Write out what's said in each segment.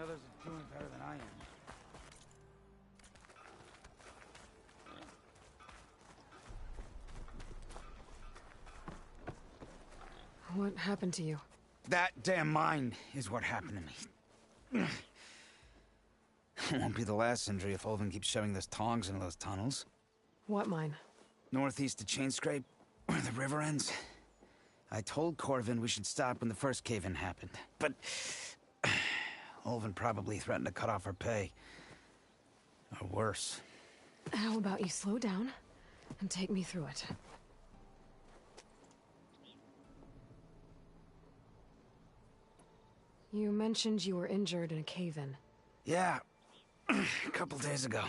others are doing better than I am. What happened to you? That damn mine is what happened to me. It won't be the last injury if Ulvin keeps shoving those tongs into those tunnels. What mine? Northeast of Chainscrape, where the river ends. I told Corvin we should stop when the first cave-in happened, but Ulvin probably threatened to cut off our pay. Or worse. How about you slow down and take me through it? You mentioned you were injured in a cave-in. Yeah, a couple days ago.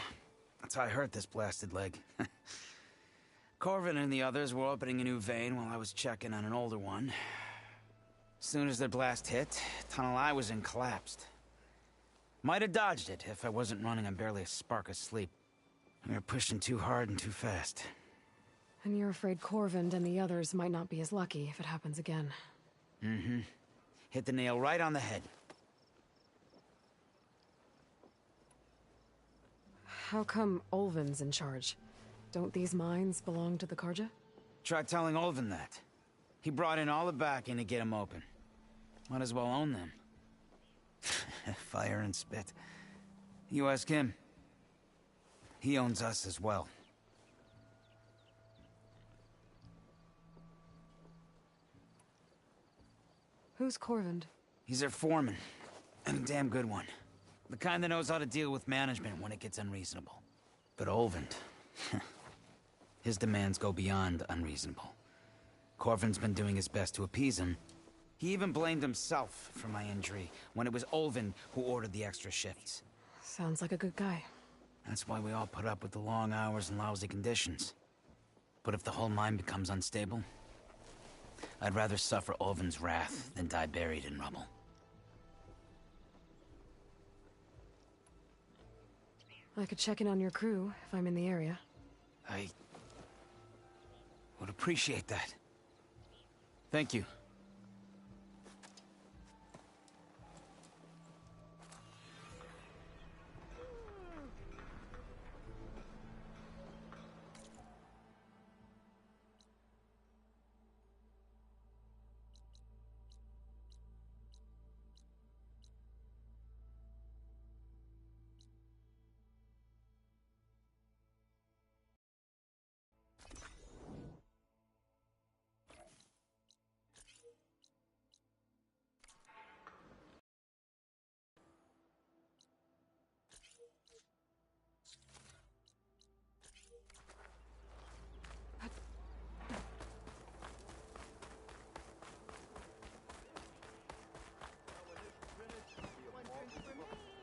That's how I hurt this blasted leg. Corvin and the others were opening a new vein while I was checking on an older one. As soon as their blast hit, tunnel I was in collapsed. Might have dodged it if I wasn't running on barely a spark of sleep. We were pushing too hard and too fast. And you're afraid Corvin and the others might not be as lucky if it happens again. Mm-hmm. Hit the nail right on the head. How come Ulvin's in charge? Don't these mines belong to the Carja? Try telling Ulvin that. He brought in all the backing to get them open. Might as well own them. Fire and spit. You ask him. He owns us as well. Who's Corvin? He's their foreman. And a damn good one. The kind that knows how to deal with management when it gets unreasonable. But Ulvin... his demands go beyond unreasonable. Corvin's been doing his best to appease him. He even blamed himself for my injury when it was Ulvin who ordered the extra shifts. Sounds like a good guy. That's why we all put up with the long hours and lousy conditions. But if the whole mine becomes unstable, I'd rather suffer Ulvin's wrath than die buried in rubble. I could check in on your crew if I'm in the area. I would appreciate that. Thank you.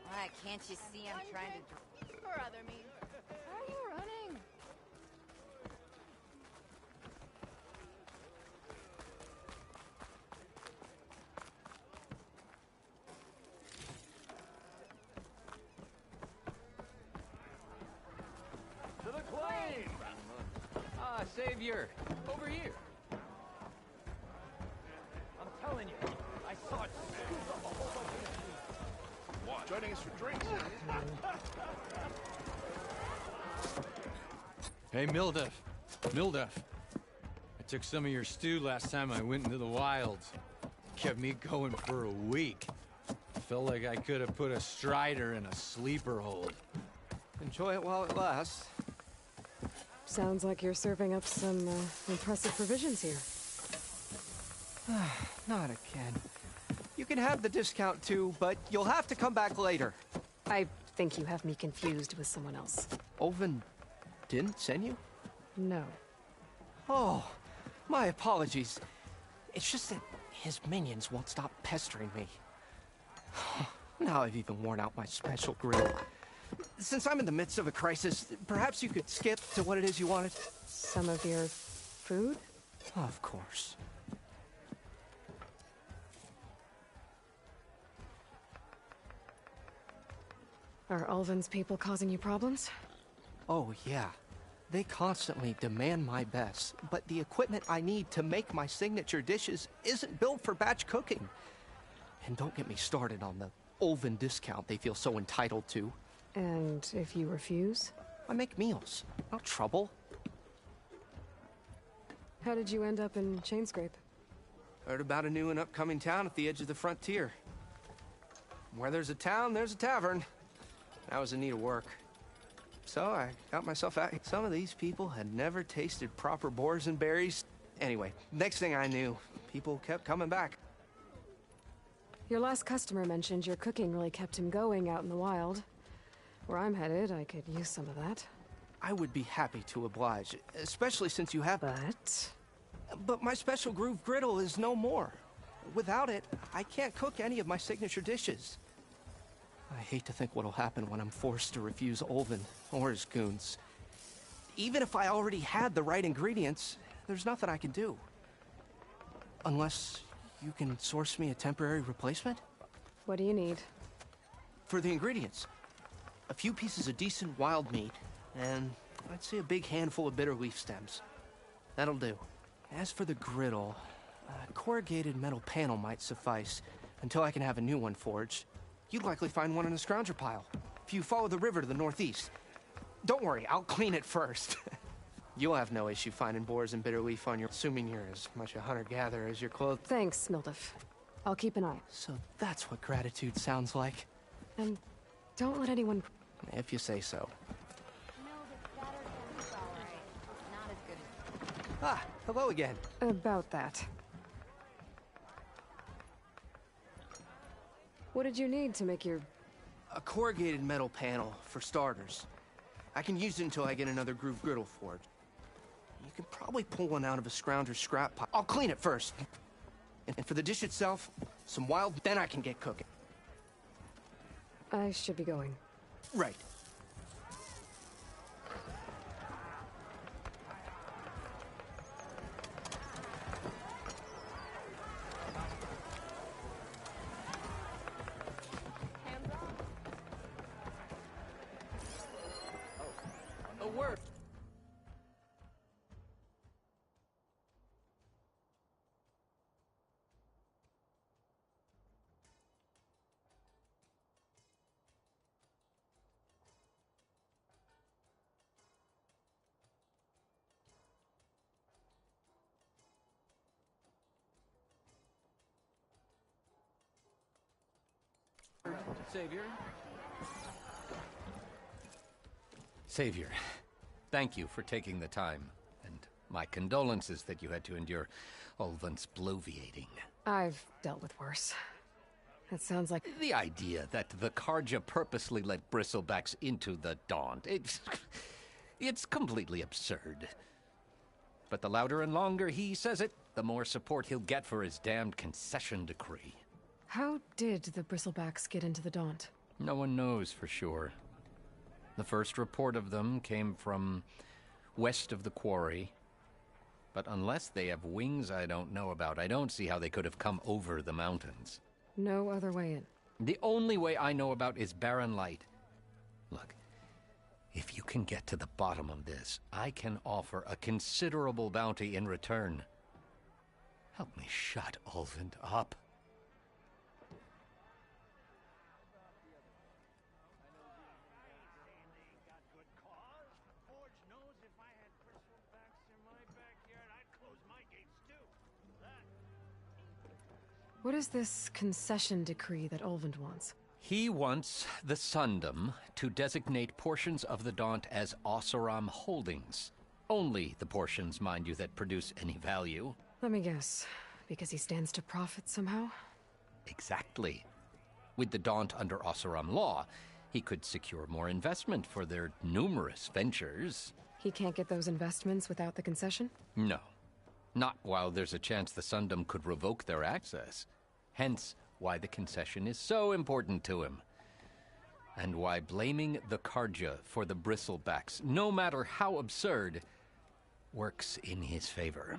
Why, can't you see I'm trying to... For other means. Why are you running? To the claim! Ah, Savior! Over here! I'm telling you, I saw it scoop up a whole bunch of machines. What? Joining us for drinks. Hey, Mildef. Mildef. I took some of your stew last time I went into the wilds. Kept me going for a week. Felt like I could have put a strider in a sleeper hold. Enjoy it while it lasts. Sounds like you're serving up some impressive provisions here. Not again. You can have the discount too, but you'll have to come back later. I think you have me confused with someone else. Ulvin didn't send you? No. Oh, my apologies. It's just that his minions won't stop pestering me. Now I've even worn out my special grill. Since I'm in the midst of a crisis, perhaps you could skip to what it is you wanted? Some of your food? Of course. Are Ulvin's people causing you problems? Oh, yeah. They constantly demand my best, but the equipment I need to make my signature dishes isn't built for batch cooking. And don't get me started on the Olvin discount they feel so entitled to. And if you refuse? I make meals, no trouble. How did you end up in Chainscrape? Heard about a new and upcoming town at the edge of the frontier. Where there's a town, there's a tavern. I was in need of work. So I got myself out. Some of these people had never tasted proper boars and berries. Anyway, next thing I knew, people kept coming back. Your last customer mentioned your cooking really kept him going out in the wild. Where I'm headed, I could use some of that. I would be happy to oblige, especially since you have... But my special groove griddle is no more. Without it, I can't cook any of my signature dishes. I hate to think what'll happen when I'm forced to refuse Olvin or his goons. Even if I already had the right ingredients, there's nothing I can do. Unless you can source me a temporary replacement? What do you need? For the ingredients, a few pieces of decent wild meat, and I'd say a big handful of bitter leaf stems. That'll do. As for the griddle, a corrugated metal panel might suffice until I can have a new one forged. You'd likely find one in a scrounger pile, if you follow the river to the northeast. Don't worry, I'll clean it first. You'll have no issue finding boars and bitter leaf on your... assuming you're as much a hunter-gatherer as your clothes. Thanks, Mildef. I'll keep an eye. So that's what gratitude sounds like. And don't let anyone... If you say so. Not as good as... Ah, hello again. About that. What did you need to make your... A corrugated metal panel, for starters. I can use it until I get another groove griddle forged. You can probably pull one out of a scrounger scrap pile. I'll clean it first. And for the dish itself, some wild, then I can get cooking. I should be going. Right. A word. Savior, thank you for taking the time, and my condolences that you had to endure Olvin's bloviating. I've dealt with worse. That sounds like... The idea that the Carja purposely let bristlebacks into the Daunt, it's completely absurd. But the louder and longer he says it, the more support he'll get for his damned concession decree. How did the Bristlebacks get into the Daunt? No one knows for sure. The first report of them came from west of the quarry. But unless they have wings I don't know about, I don't see how they could have come over the mountains. No other way in. The only way I know about is Barren Light. Look, if you can get to the bottom of this, I can offer a considerable bounty in return. Help me shut Olvin up. What is this concession decree that Olvin wants? He wants the Sundom to designate portions of the Daunt as Oseram holdings. Only the portions, mind you, that produce any value. Let me guess. Because he stands to profit somehow? Exactly. With the Daunt under Oseram law, he could secure more investment for their numerous ventures. He can't get those investments without the concession? No. Not while there's a chance the Sundom could revoke their access. Hence, why the concession is so important to him. And why blaming the Carja for the Bristlebacks, no matter how absurd, works in his favor.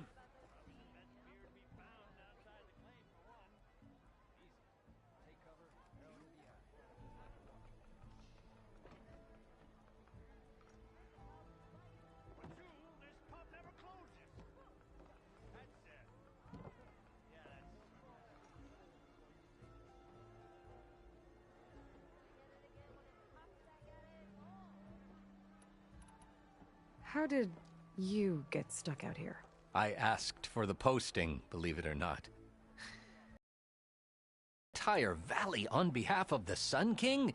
How did you get stuck out here? I asked for the posting, believe it or not. Entire valley on behalf of the Sun King?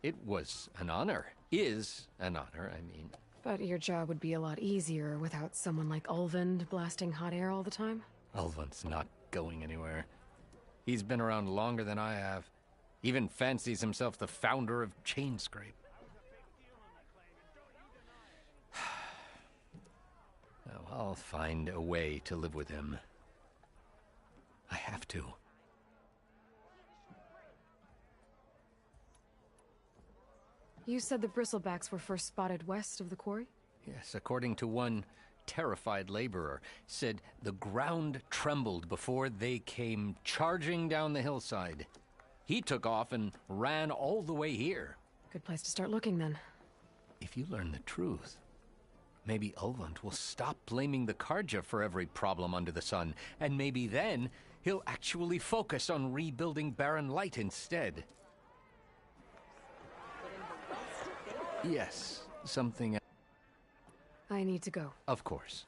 It was an honor. Is an honor, I mean. But your job would be a lot easier without someone like Ulvund blasting hot air all the time? Ulvund's not going anywhere. He's been around longer than I have. Even fancies himself the founder of Chainscrape. Well, I'll find a way to live with him. I have to. You said the bristlebacks were first spotted west of the quarry? Yes, according to one terrified laborer, said the ground trembled before they came charging down the hillside. He took off and ran all the way here. Good place to start looking, then. If you learn the truth, maybe Ulvund will stop blaming the Karja for every problem under the sun, and maybe then he'll actually focus on rebuilding Barren Light instead. Yes, something... I need to go. Of course.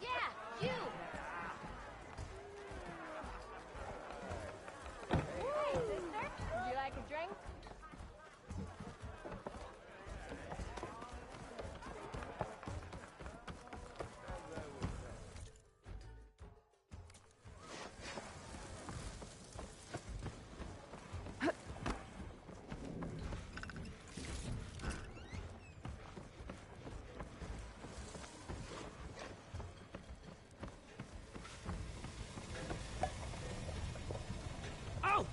Yeah, you! Hey, sister, would you like a drink? Ouch!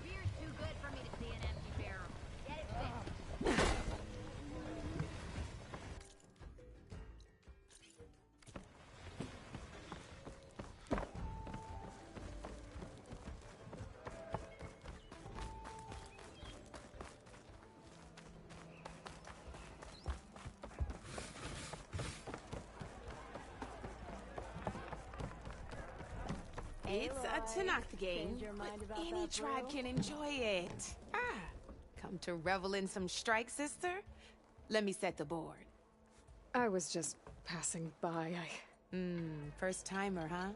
Beer's too good for me to see an empty barrel. Get it fixed. It's a Tanakh game, but any tribe can enjoy it. Come to revel in some strike, sister? Let me set the board. I was just passing by. First timer, huh?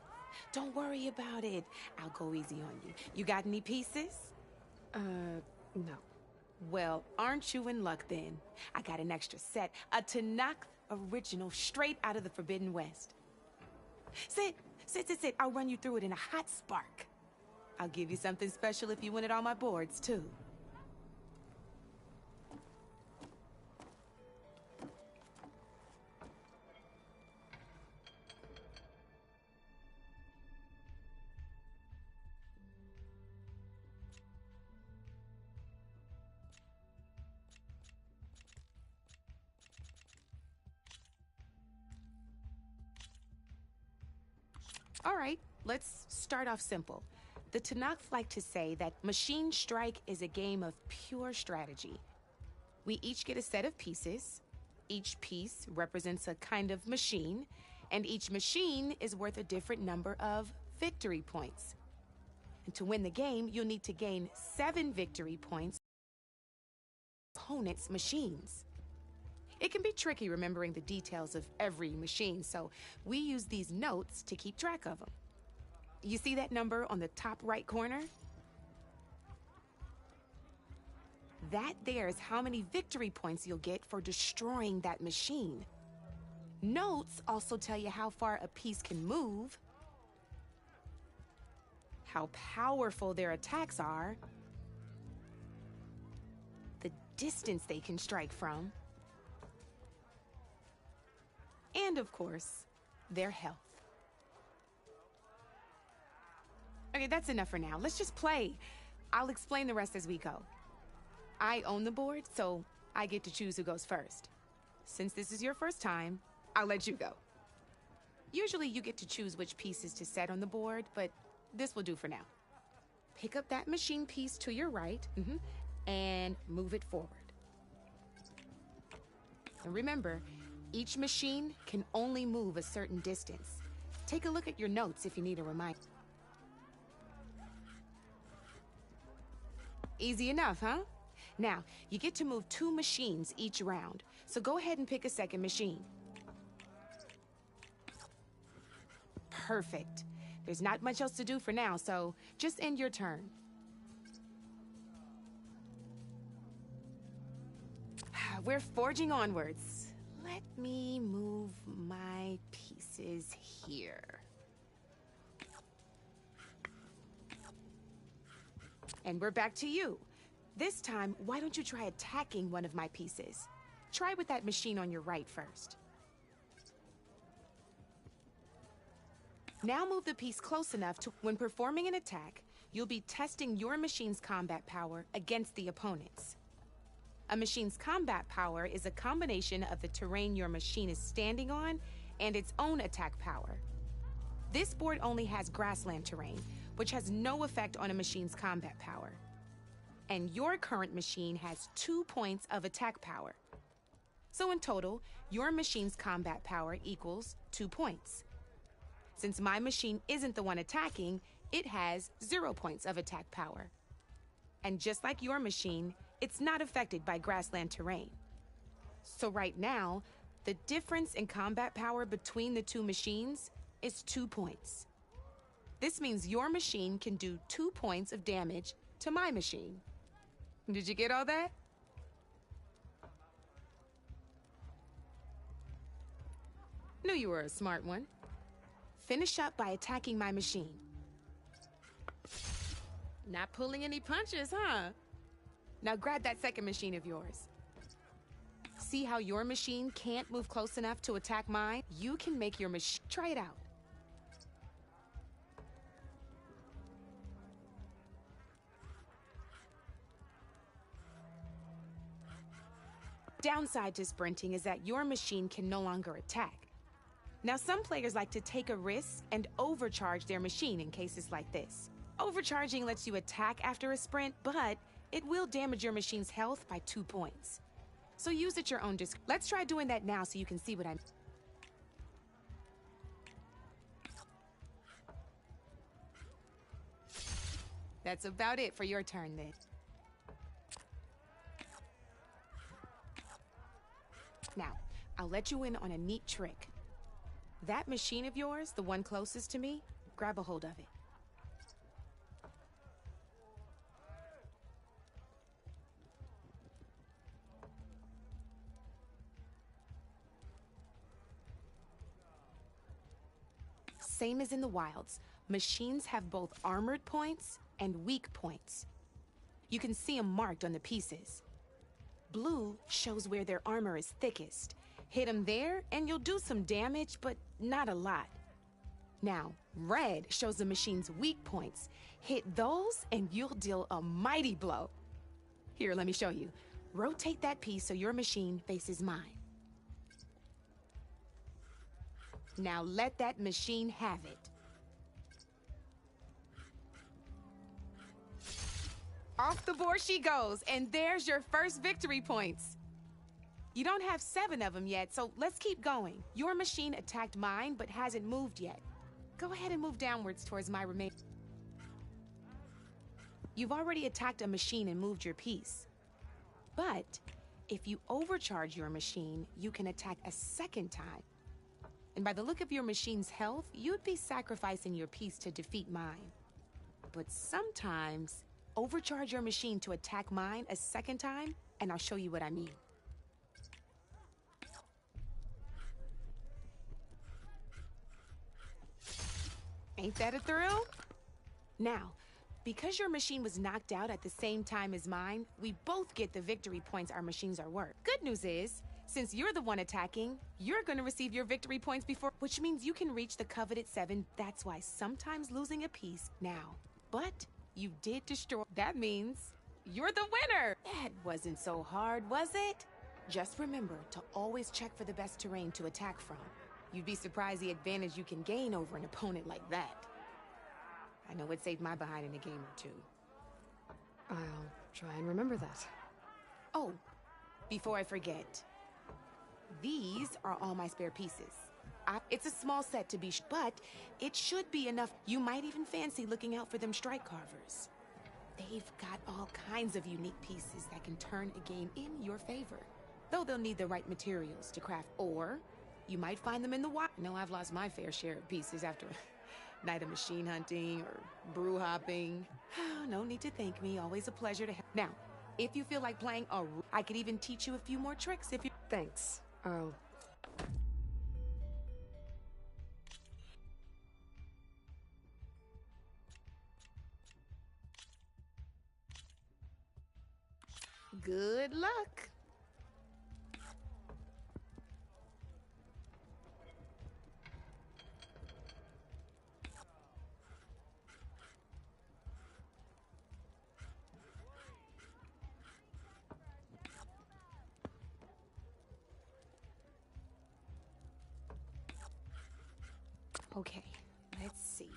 Don't worry about it. I'll go easy on you. You got any pieces? No. Well, aren't you in luck then? I got an extra set, a Tanakh original straight out of the Forbidden West. Sit. I'll run you through it in a hot spark. I'll give you something special if you win it on my boards, too. All right, let's start off simple. The Tanakh like to say that Machine Strike is a game of pure strategy. We each get a set of pieces. Each piece represents a kind of machine, and each machine is worth a different number of victory points. And to win the game, you'll need to gain 7 victory points from opponent's machines. It can be tricky remembering the details of every machine, so we use these notes to keep track of them. You see that number on the top right corner? That there is how many victory points you'll get for destroying that machine. Notes also tell you how far a piece can move, how powerful their attacks are, the distance they can strike from, and of course, their health. Okay, that's enough for now. Let's just play. I'll explain the rest as we go. I own the board, so I get to choose who goes first. since this is your first time, I'll let you go. Usually you get to choose which pieces to set on the board, but this will do for now. Pick up that machine piece to your right, and move it forward. And remember, each machine can only move a certain distance. Take a look at your notes if you need a reminder. Easy enough, huh? Now, you get to move 2 machines each round, so go ahead and pick a second machine. Perfect. There's not much else to do for now, so just end your turn. We're forging onwards. Let me move my pieces here. And we're back to you. This time, why don't you try attacking one of my pieces? Try with that machine on your right first. Now move the piece close enough to, when performing an attack, you'll be testing your machine's combat power against the opponent's. A machine's combat power is a combination of the terrain your machine is standing on and its own attack power. This board only has grassland terrain, which has no effect on a machine's combat power. And your current machine has 2 points of attack power. So in total, your machine's combat power equals 2 points. Since my machine isn't the one attacking, it has 0 points of attack power. And just like your machine, it's not affected by grassland terrain. So right now, the difference in combat power between the 2 machines is 2 points. This means your machine can do 2 points of damage to my machine. Did you get all that? Knew you were a smart one. Finish up by attacking my machine. Not pulling any punches, huh? Now grab that second machine of yours. See how your machine can't move close enough to attack mine? You can make your machine... Try it out. Downside to sprinting is that your machine can no longer attack. Now, some players like to take a risk and overcharge their machine in cases like this. Overcharging lets you attack after a sprint, but it will damage your machine's health by 2 points. So use at your own discretion. Let's try doing that now so you can see what I'm... That's about it for your turn then. Now, I'll let you in on a neat trick. That machine of yours, the one closest to me, grab a hold of it. Same as in the wilds, machines have both armored points and weak points. You can see them marked on the pieces. Blue shows where their armor is thickest. Hit them there, and you'll do some damage, but not a lot. Now, red shows the machine's weak points. Hit those, and you'll deal a mighty blow. Here, let me show you. Rotate that piece so your machine faces mine. Now let that machine have it. Off the board she goes, and there's your first victory points. You don't have 7 of them yet, so let's keep going. Your machine attacked mine, but hasn't moved yet. Go ahead and move downwards towards my remain. You've already attacked a machine and moved your piece. But if you overcharge your machine, you can attack a second time. And by the look of your machine's health, you'd be sacrificing your piece to defeat mine. But sometimes, overcharge your machine to attack mine a second time, and I'll show you what I mean. Ain't that a thrill? Now, because your machine was knocked out at the same time as mine, we both get the victory points our machines are worth. Good news is, since you're the one attacking, you're gonna receive your victory points before, which means you can reach the coveted 7. That's why sometimes losing a piece now. But you did destroy. That means you're the winner. That wasn't so hard, was it? Just remember to always check for the best terrain to attack from. You'd be surprised the advantage you can gain over an opponent like that. I know it saved my behind in a game or two. I'll try and remember that. Oh, before I forget, these are all my spare pieces. It's a small set to be but it should be enough. You might even fancy looking out for them strike carvers. They've got all kinds of unique pieces that can turn a game in your favor. Though they'll need the right materials to craft, or you might find them in the wild. No, I've lost my fair share of pieces after a night of machine hunting or brew hopping. No need to thank me, always a pleasure to help. Now, if you feel like playing I could even teach you a few more tricks if you... Thanks. I'll... Good luck. Okay, let's see.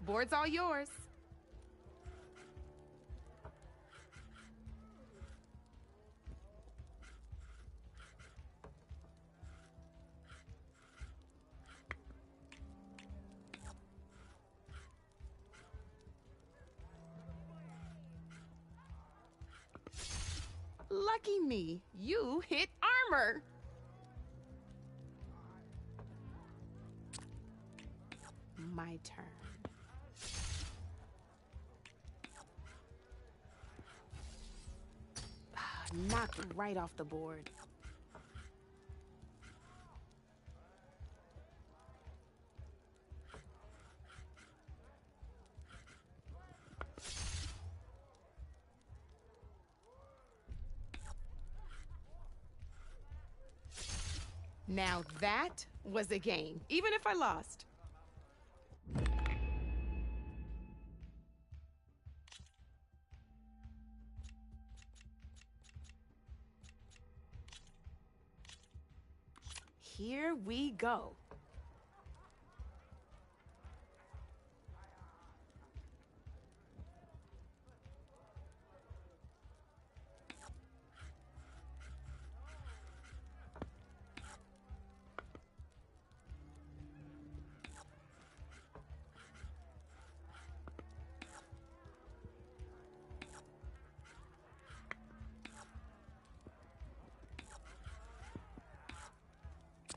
Board's all yours. Lucky me, you hit armor. My turn. Knocked right off the board. Now that was a game, even if I lost. Here we go.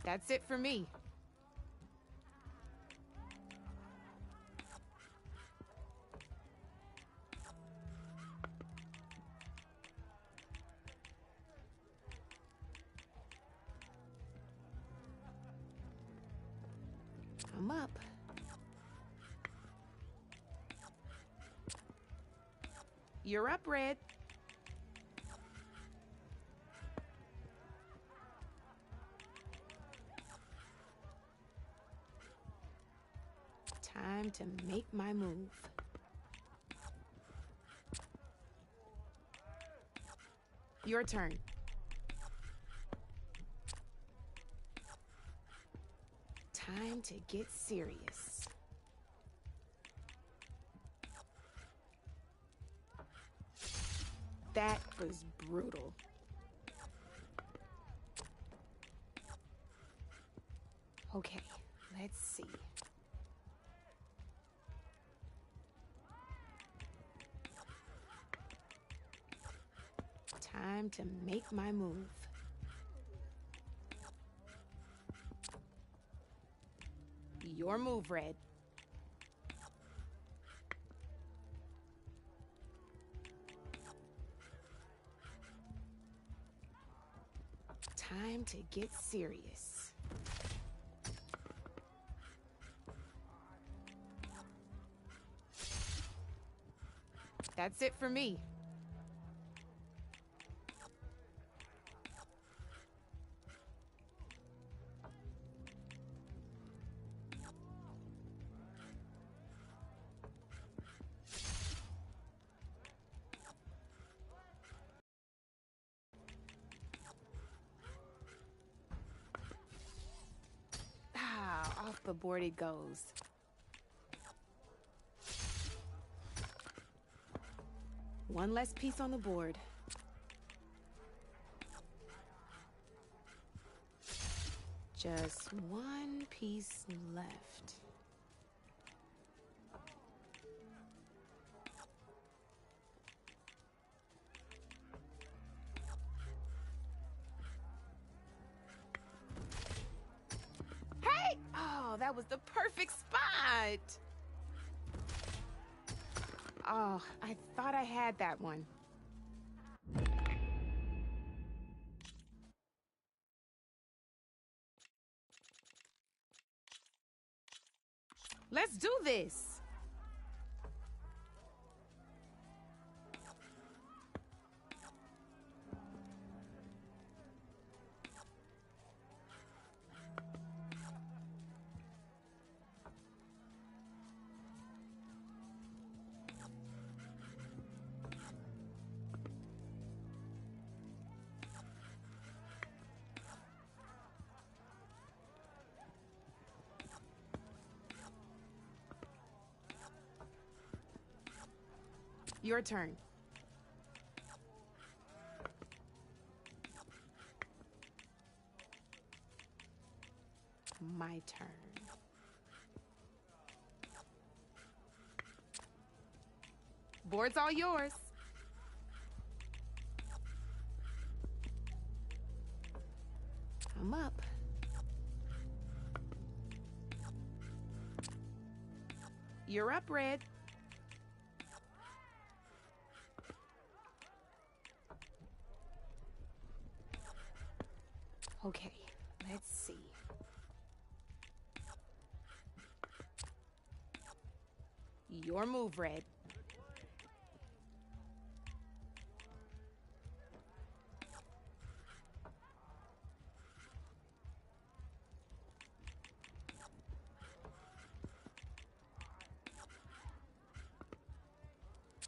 That's it for me. I'm up. You're up, Red. Time to make my move. Your turn. Time to get serious. That was brutal. Okay, let's see. Time to make my move. Your move, Red. Time to get serious. That's it for me. the board it goes. One less piece on the board. Just one piece left. Hey! Oh, that was the perfect spot! Oh, I thought I had that one. Let's do this! Your turn. My turn. Board's all yours. I'm up. You're up, Red. Okay, let's see. Your move, Red.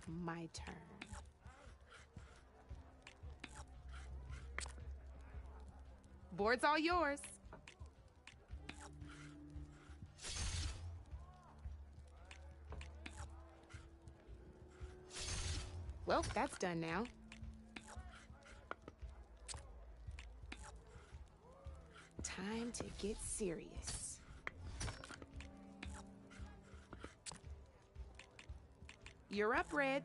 My turn. Board's all yours. Well, that's done now. Time to get serious. You're up, Red.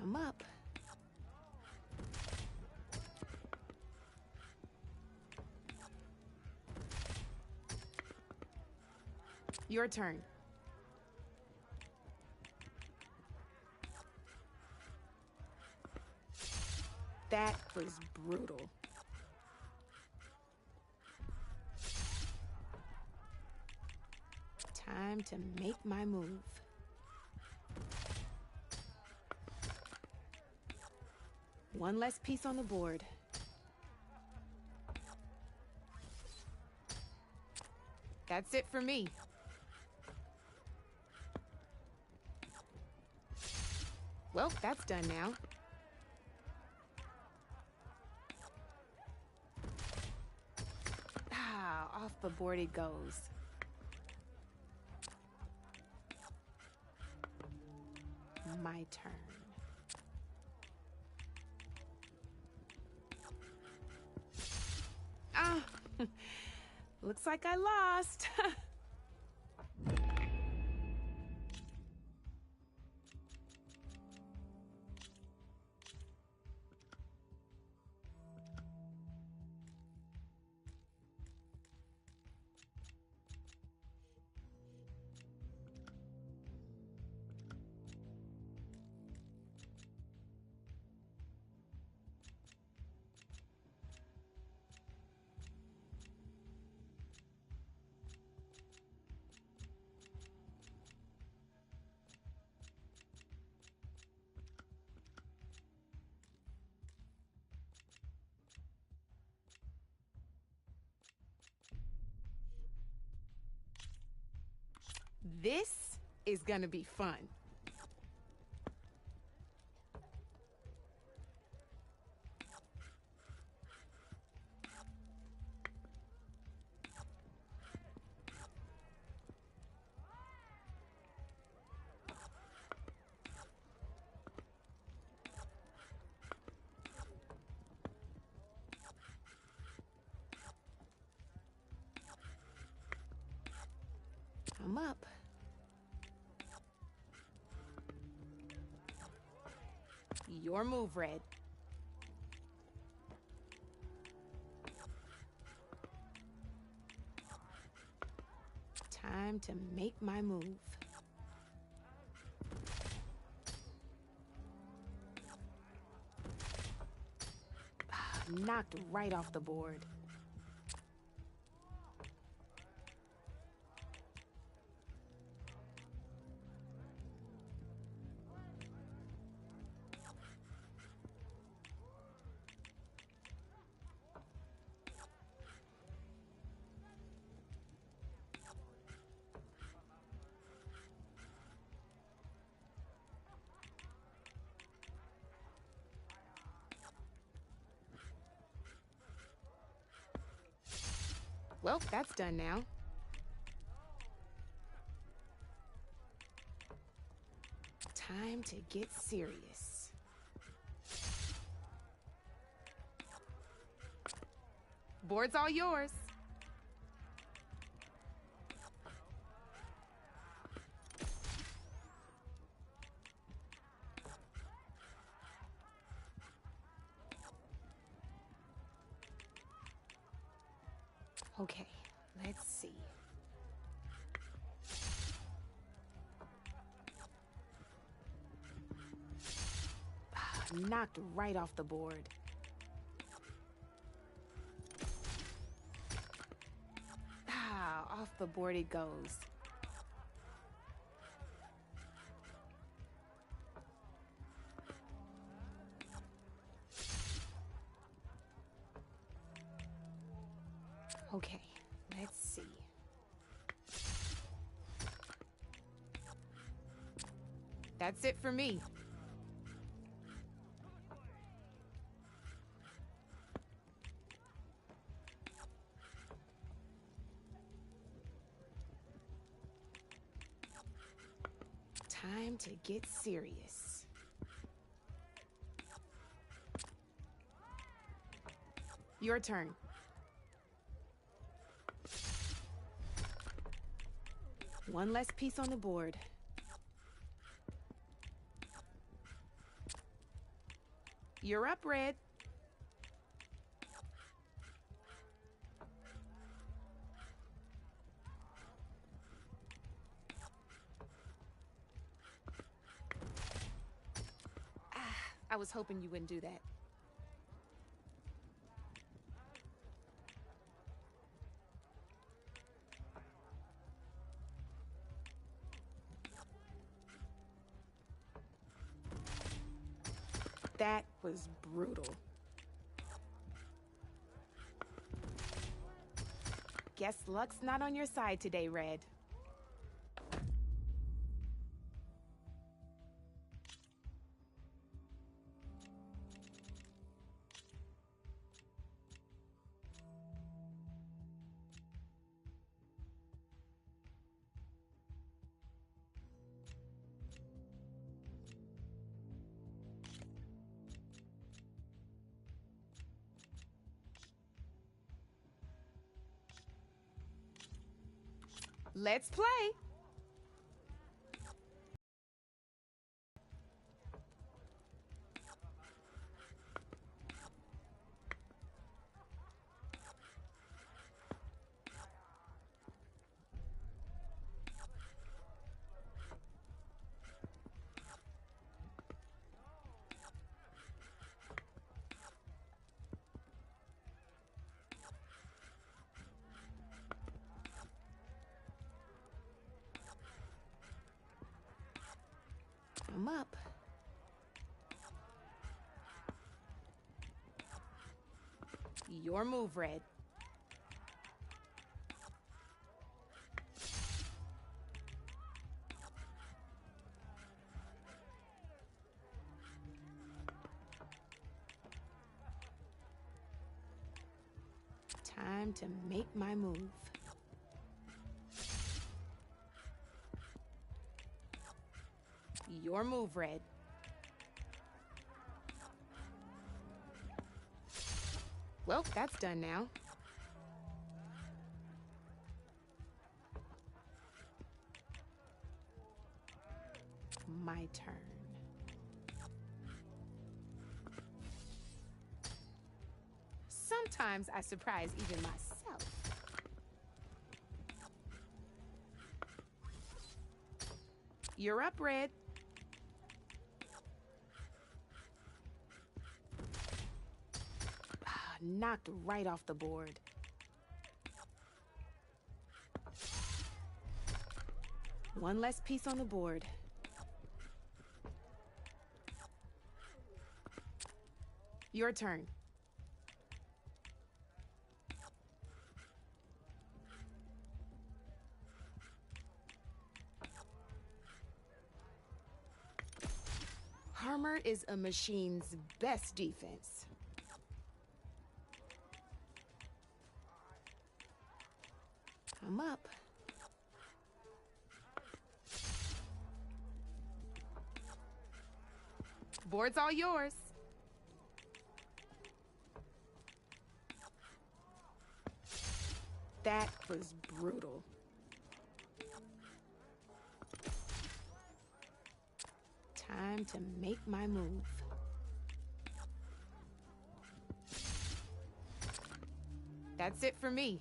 I'm up. Your turn. That was brutal. Time to make my move. One less piece on the board. That's it for me. Well, that's done now. Ah, off the board it goes. My turn. Ah, looks like I lost. This is gonna be fun. I'm up. Your move, Red. Time to make my move. Knocked right off the board. Well, that's done now. Time to get serious. Board's all yours. Okay, let's see. Knocked right off the board. Off the board it goes. Okay, let's see. That's it for me. Time to get serious. Your turn. One less piece on the board. You're up, Red. I was hoping you wouldn't do that. That was brutal. Guess luck's not on your side today, Red. Let's play. I'm up. Your move, Red. Time to make my move. Your move, Red. Well, that's done now. my turn. Sometimes I surprise even myself. You're up, Red. Knocked right off the board. One less piece on the board. Your turn. Armor is a machine's best defense. I'm up. Board's all yours. That was brutal. Time to make my move. That's it for me.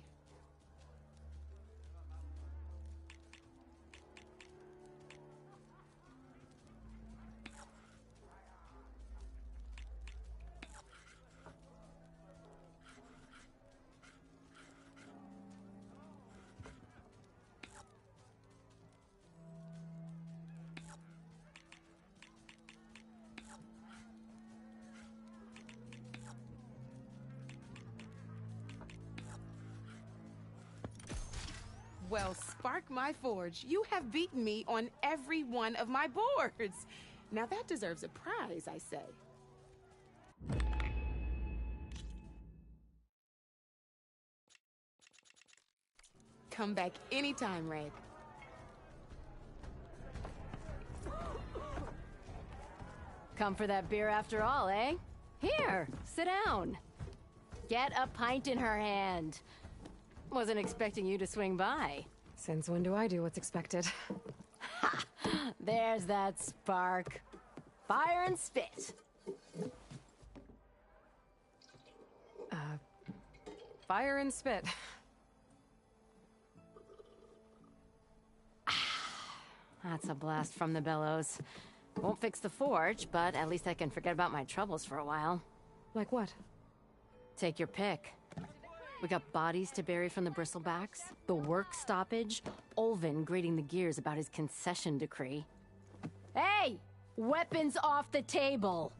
Well, spark my forge. You have beaten me on every one of my boards. Now that deserves a prize, I say. Come back anytime, Red. Come for that beer after all, eh? Here, sit down. Get a pint in her hand. Wasn't expecting you to swing by. Since when do I do what's expected? Ha! There's that spark. Fire and spit. Fire and spit. That's a blast from the bellows. Won't fix the forge, but at least I can forget about my troubles for a while. Like what? Take your pick. We got bodies to bury from the bristlebacks, the work stoppage, Olvin grating the gears about his concession decree. Hey! Weapons off the table!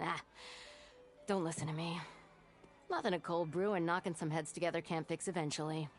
Ah, don't listen to me. Nothing a cold brew and knocking some heads together can't fix eventually.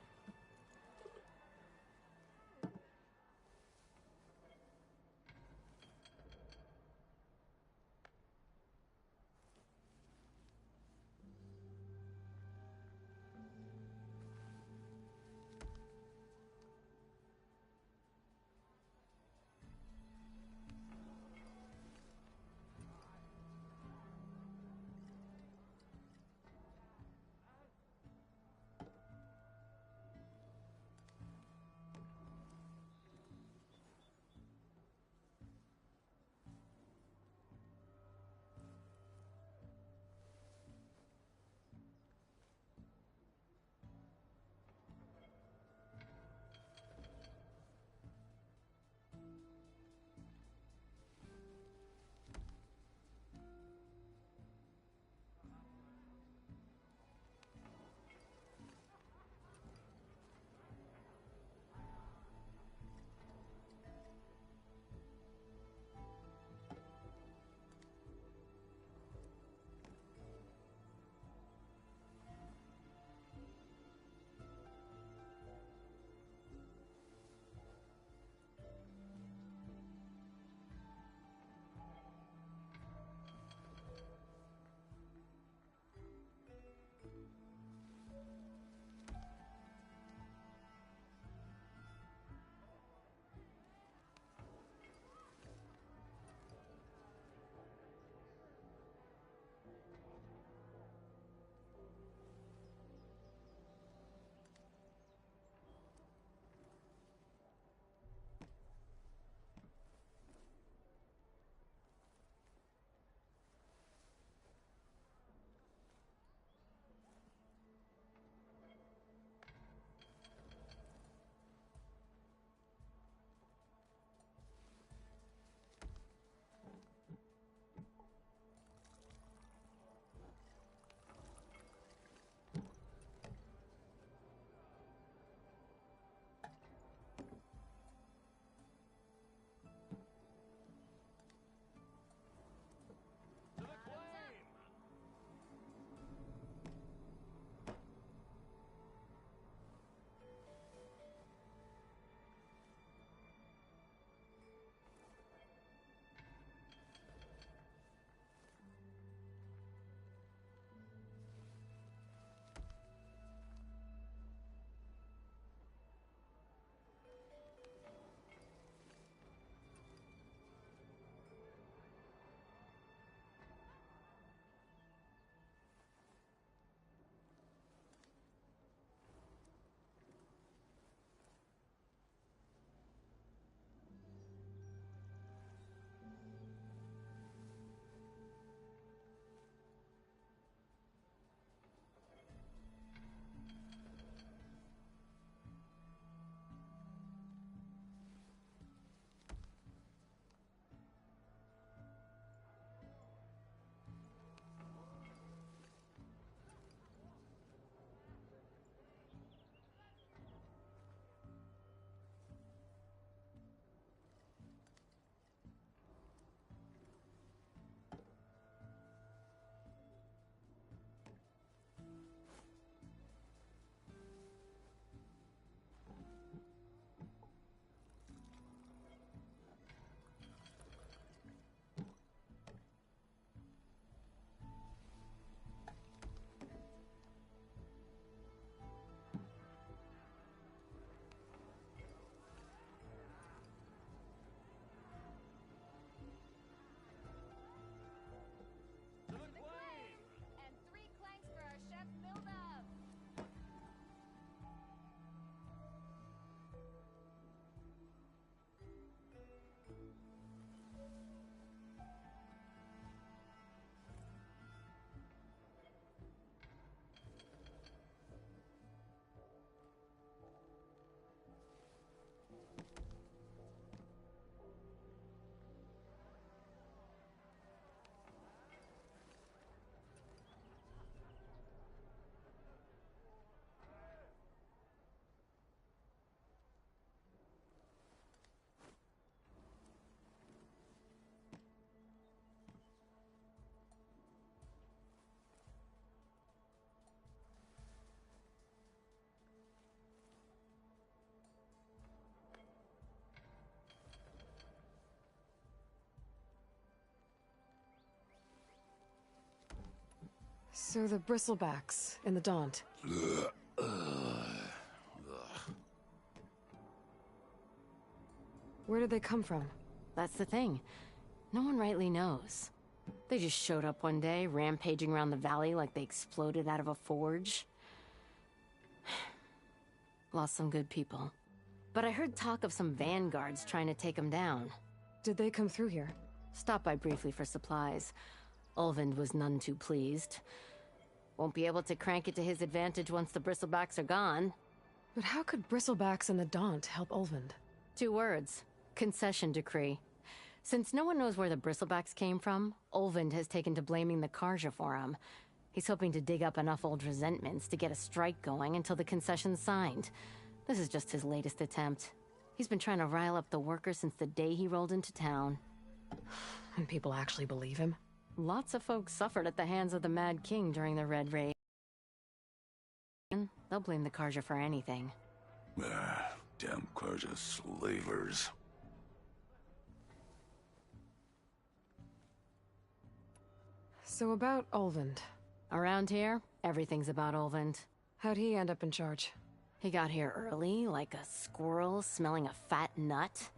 So the bristlebacks in the Daunt. Where did they come from? That's the thing. No one rightly knows. They just showed up one day, rampaging around the valley like they exploded out of a forge. Lost some good people. But I heard talk of some vanguards trying to take them down. Did they come through here? Stopped by briefly for supplies. Ulvund was none too pleased. Won't be able to crank it to his advantage once the bristlebacks are gone. But how could bristlebacks and the Daunt help Ulvund? 2 words. Concession decree. Since no one knows where the bristlebacks came from, Ulvund has taken to blaming the Carja for him. He's hoping to dig up enough old resentments to get a strike going until the concession's signed. This is just his latest attempt. He's been trying to rile up the workers since the day he rolled into town. And people actually believe him? Lots of folks suffered at the hands of the Mad King during the Red Raid. They'll blame the Carja for anything. Damn Carja slavers. So about Ulvund. Around here, everything's about Ulvund. How'd he end up in charge? He got here early, like a squirrel smelling a fat nut.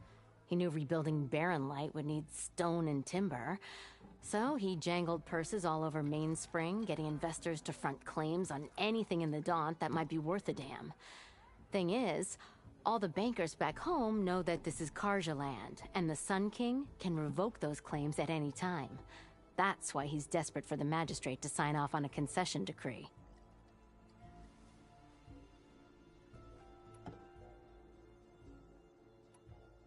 He knew rebuilding Barren Light would need stone and timber. So he jangled purses all over Mainspring, getting investors to front claims on anything in the Daunt that might be worth a damn. Thing is, all the bankers back home know that this is Carja land, and the Sun King can revoke those claims at any time. That's why he's desperate for the magistrate to sign off on a concession decree.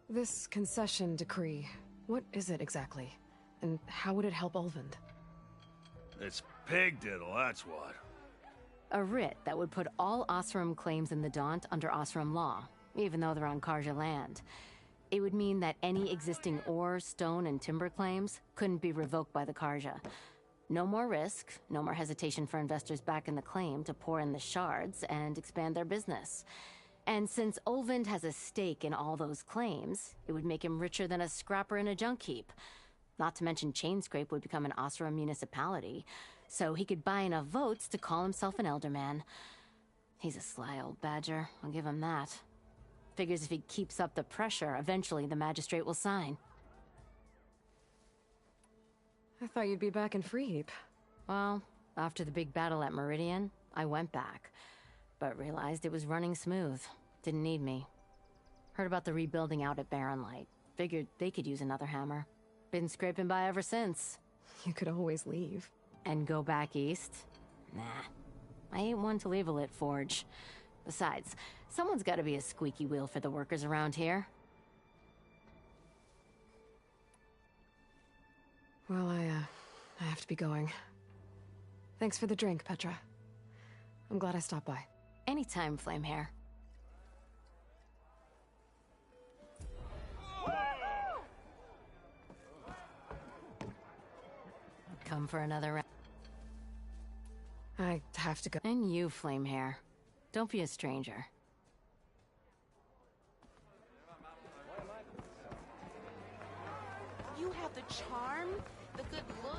This concession decree, what is it exactly? And how would it help Ulvund? It's pig diddle, that's what. A writ that would put all Osram claims in the Daunt under Osram law, even though they're on Carja land. It would mean that any existing ore, stone, and timber claims couldn't be revoked by the Carja. No more risk, no more hesitation for investors back in the claim to pour in the shards and expand their business. And since Ulvund has a stake in all those claims, it would make him richer than a scrapper in a junk heap. Not to mention Chainscrape would become an Osram municipality, so he could buy enough votes to call himself an elderman. He's a sly old badger, I'll give him that. Figures if he keeps up the pressure, eventually the magistrate will sign. I thought you'd be back in Freeheap. Well, after the big battle at Meridian, I went back, but realized it was running smooth. Didn't need me. Heard about the rebuilding out at Barren Light. Figured they could use another hammer. Been scraping by ever since. You could always leave. And go back east? Nah. I ain't one to leave a lit forge. Besides, someone's gotta be a squeaky wheel for the workers around here. Well, I have to be going. Thanks for the drink, Petra. I'm glad I stopped by. Anytime, Flamehair. Come for another round. I have to go. And you, Flamehair. Don't be a stranger. You have the charm, the good looks,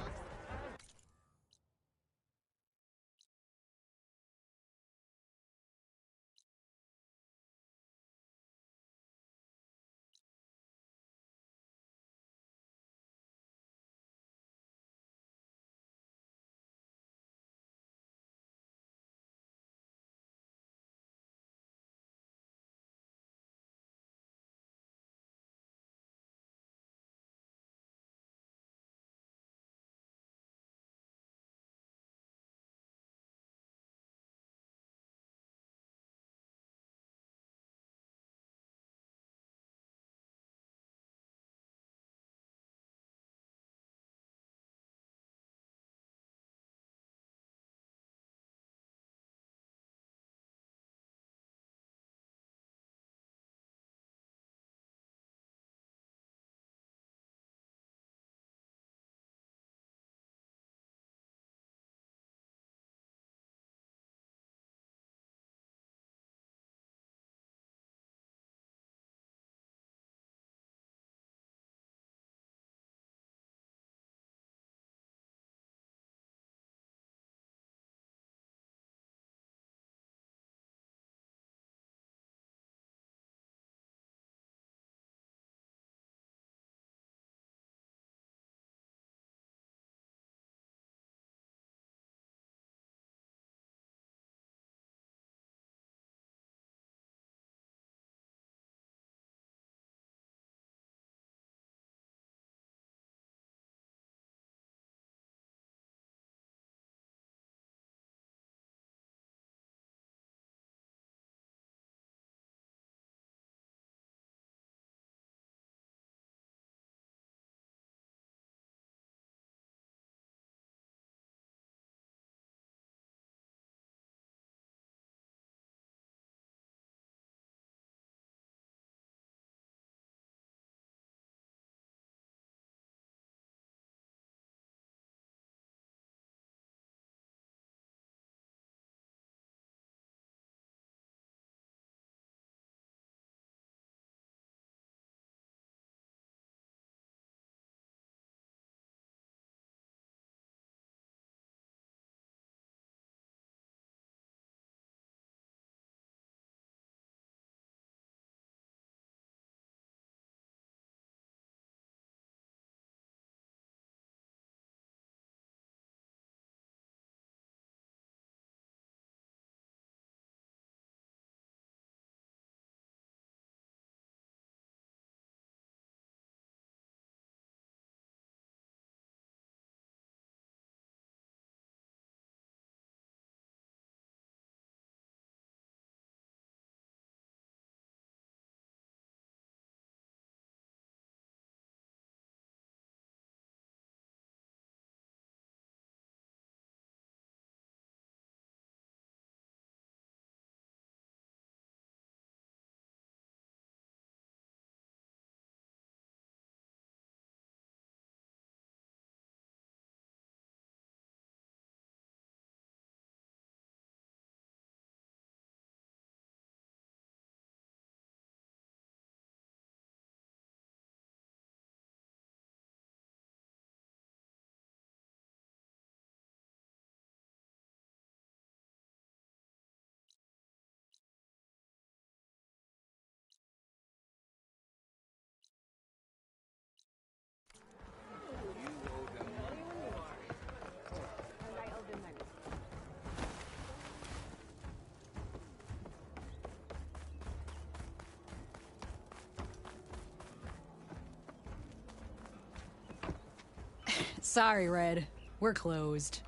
Sorry, Red. We're closed.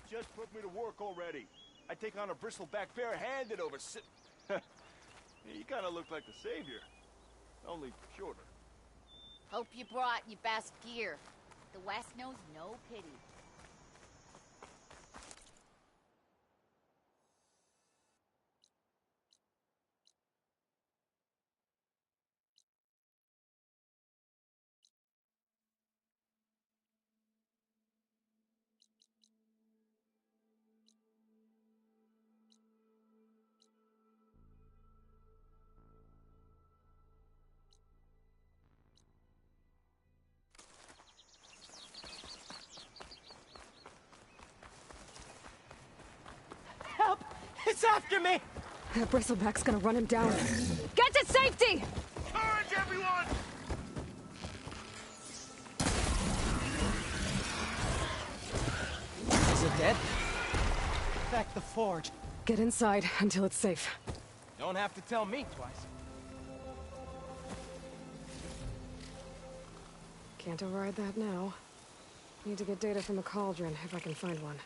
Just put me to work already. I take on a bristleback bare-handed over You kind of look like the savior. Only shorter. Hope you brought your best gear. The West knows no pity. Help! It's after me! That bristleback's gonna run him down. Get to safety! Courage, everyone! Is it dead? Back the forge. Get inside until it's safe. Don't have to tell me twice. Can't override that now. Need to get data from the cauldron, if I can find one.